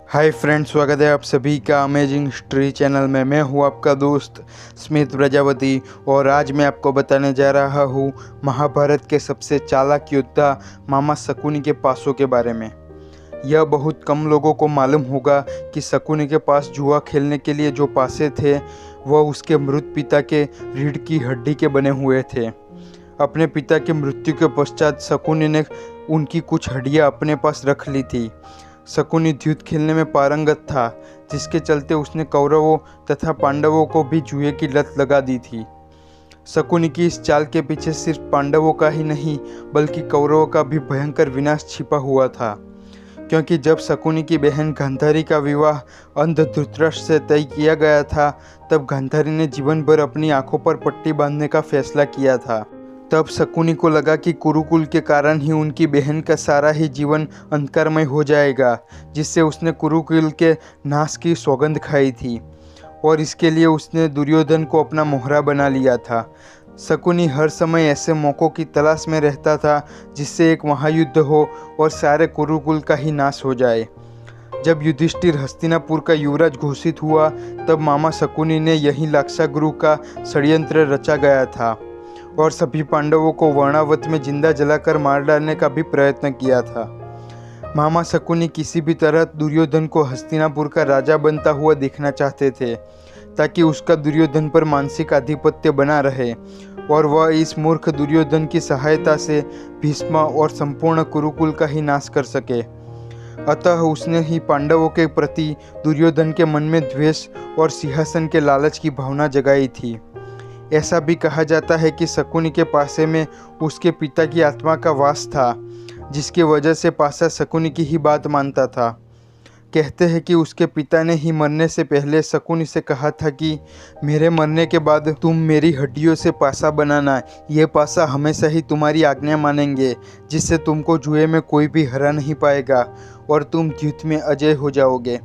Hi friends, स्वागत है आप सभी का अमेजिंग हिस्ट्री चैनल में। मैं हूँ आपका दोस्त स्मित प्रजापति और आज मैं आपको बताने जा रहा हूँ महाभारत के सबसे चालाक योद्धा मामा शकुनी के पासों के बारे में। यह बहुत कम लोगों को मालूम होगा कि शकुनी के पास जुआ खेलने के लिए जो पासे थे वह उसके मृत पिता के रीढ़ की हड्डी के बने हुए थे। अपने पिता की मृत्यु के पश्चात शकुनी ने उनकी कुछ हड्डियाँ अपने पास रख ली थी। शकुनी युद्ध खेलने में पारंगत था, जिसके चलते उसने कौरवों तथा पांडवों को भी जुए की लत लगा दी थी। शकुनी की इस चाल के पीछे सिर्फ पांडवों का ही नहीं बल्कि कौरवों का भी भयंकर विनाश छिपा हुआ था, क्योंकि जब शकुनी की बहन गांधारी का विवाह अंध धृतराष्ट्र से तय किया गया था, तब गांधारी ने जीवन भर अपनी आंखों पर पट्टी बांधने का फैसला किया था। तब शकुनी को लगा कि कुरुकुल के कारण ही उनकी बहन का सारा ही जीवन अंधकारमय हो जाएगा, जिससे उसने कुरुकुल के नाश की सौगंध खाई थी और इसके लिए उसने दुर्योधन को अपना मोहरा बना लिया था। शकुनी हर समय ऐसे मौक़ों की तलाश में रहता था जिससे एक महायुद्ध हो और सारे कुरुकुल का ही नाश हो जाए। जब युधिष्ठिर हस्तिनापुर का युवराज घोषित हुआ, तब मामा शकुनी ने यही लाक्षागृह का षड्यंत्र रचा गया था और सभी पांडवों को वर्णावत में जिंदा जलाकर मार डालने का भी प्रयत्न किया था। मामा शकुनी किसी भी तरह दुर्योधन को हस्तिनापुर का राजा बनता हुआ देखना चाहते थे, ताकि उसका दुर्योधन पर मानसिक आधिपत्य बना रहे और वह इस मूर्ख दुर्योधन की सहायता से भीष्म और संपूर्ण कुरुकुल का ही नाश कर सके। अतः उसने ही पांडवों के प्रति दुर्योधन के मन में द्वेष और सिंहासन के लालच की भावना जगाई थी। ऐसा भी कहा जाता है कि शकुनी के पासे में उसके पिता की आत्मा का वास था, जिसकी वजह से पासा शकुनी की ही बात मानता था। कहते हैं कि उसके पिता ने ही मरने से पहले शकुनी से कहा था कि मेरे मरने के बाद तुम मेरी हड्डियों से पासा बनाना, ये पासा हमेशा ही तुम्हारी आज्ञा मानेंगे, जिससे तुमको जुए में कोई भी हरा नहीं पाएगा और तुम युद्ध में अजय हो जाओगे।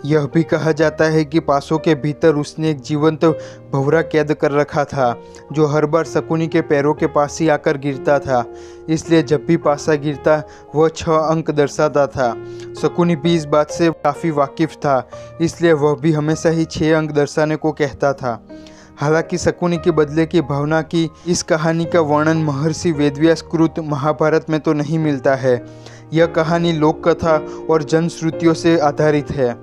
यह भी कहा जाता है कि पासों के भीतर उसने एक जीवंत भंवरा कैद कर रखा था, जो हर बार शकुनी के पैरों के पास ही आकर गिरता था। इसलिए जब भी पासा गिरता वह 6 अंक दर्शाता था। शकुनी भी इस बात से काफ़ी वाकिफ था, इसलिए वह भी हमेशा ही 6 अंक दर्शाने को कहता था। हालांकि शकुनी के बदले की भावना की इस कहानी का वर्णन महर्षि वेदव्यास कृत महाभारत में तो नहीं मिलता है। यह कहानी लोक कथा और जनश्रुतियों से आधारित है,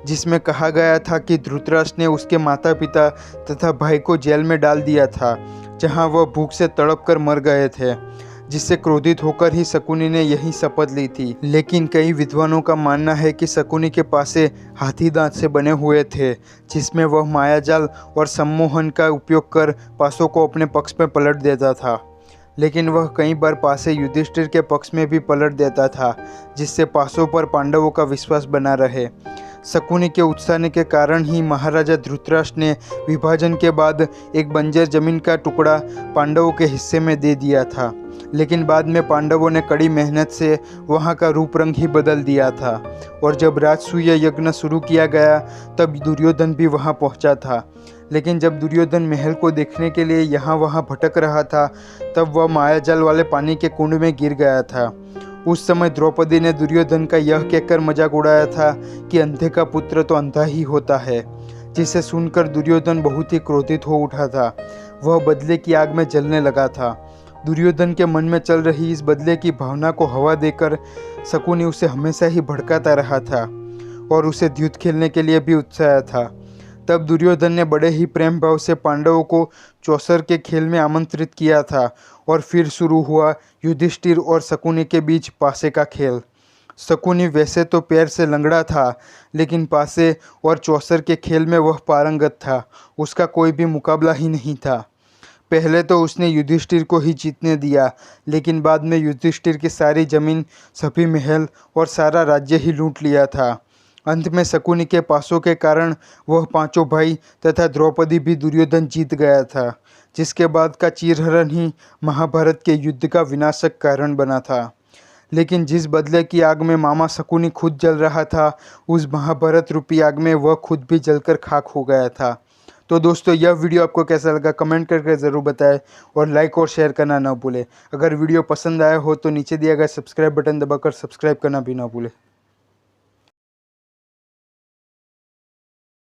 जिसमें कहा गया था कि धृतराष्ट्र ने उसके माता पिता तथा भाई को जेल में डाल दिया था, जहां वह भूख से तड़प कर मर गए थे, जिससे क्रोधित होकर ही शकुनी ने यही शपथ ली थी। लेकिन कई विद्वानों का मानना है कि शकुनी के पासे हाथी दांत से बने हुए थे, जिसमें वह मायाजाल और सम्मोहन का उपयोग कर पासों को अपने पक्ष में पलट देता था। लेकिन वह कई बार पासे युधिष्ठिर के पक्ष में भी पलट देता था, जिससे पासों पर पांडवों का विश्वास बना रहे। शकुनी के उत्साह के कारण ही महाराजा धृतराष्ट्र ने विभाजन के बाद एक बंजर जमीन का टुकड़ा पांडवों के हिस्से में दे दिया था, लेकिन बाद में पांडवों ने कड़ी मेहनत से वहां का रूप रंग ही बदल दिया था और जब राजसूय यज्ञ शुरू किया गया तब दुर्योधन भी वहां पहुंचा था। लेकिन जब दुर्योधन महल को देखने के लिए यहाँ वहाँ भटक रहा था, तब वह मायाजाल वाले पानी के कुंड में गिर गया था। उस समय द्रौपदी ने दुर्योधन का यह कहकर मजाक उड़ाया था कि अंधे का पुत्र तो अंधा ही होता है, जिसे सुनकर दुर्योधन बहुत ही क्रोधित हो उठा था। वह बदले की आग में जलने लगा था। दुर्योधन के मन में चल रही इस बदले की भावना को हवा देकर शकुनी उसे हमेशा ही भड़काता रहा था और उसे युद्ध खेलने के लिए भी उत्साह था। तब दुर्योधन ने बड़े ही प्रेम भाव से पांडवों को चौसर के खेल में आमंत्रित किया था और फिर शुरू हुआ युधिष्ठिर और शकुनी के बीच पासे का खेल। शकुनी वैसे तो पैर से लंगड़ा था, लेकिन पासे और चौसर के खेल में वह पारंगत था। उसका कोई भी मुकाबला ही नहीं था। पहले तो उसने युधिष्ठिर को ही जीतने दिया, लेकिन बाद में युधिष्ठिर की सारी जमीन, सभी महल और सारा राज्य ही लूट लिया था। अंत में शकुनी के पासों के कारण वह 5 भाई तथा द्रौपदी भी दुर्योधन जीत गया था, जिसके बाद का चीरहरण ही महाभारत के युद्ध का विनाशक कारण बना था। लेकिन जिस बदले की आग में मामा शकुनी खुद जल रहा था, उस महाभारत रूपी आग में वह खुद भी जलकर खाक हो गया था। तो दोस्तों, यह वीडियो आपको कैसा लगा कमेंट करके ज़रूर बताएं और लाइक और शेयर करना ना भूलें। अगर वीडियो पसंद आया हो तो नीचे दिया गया सब्सक्राइब बटन दबाकर सब्सक्राइब करना भी ना भूलें।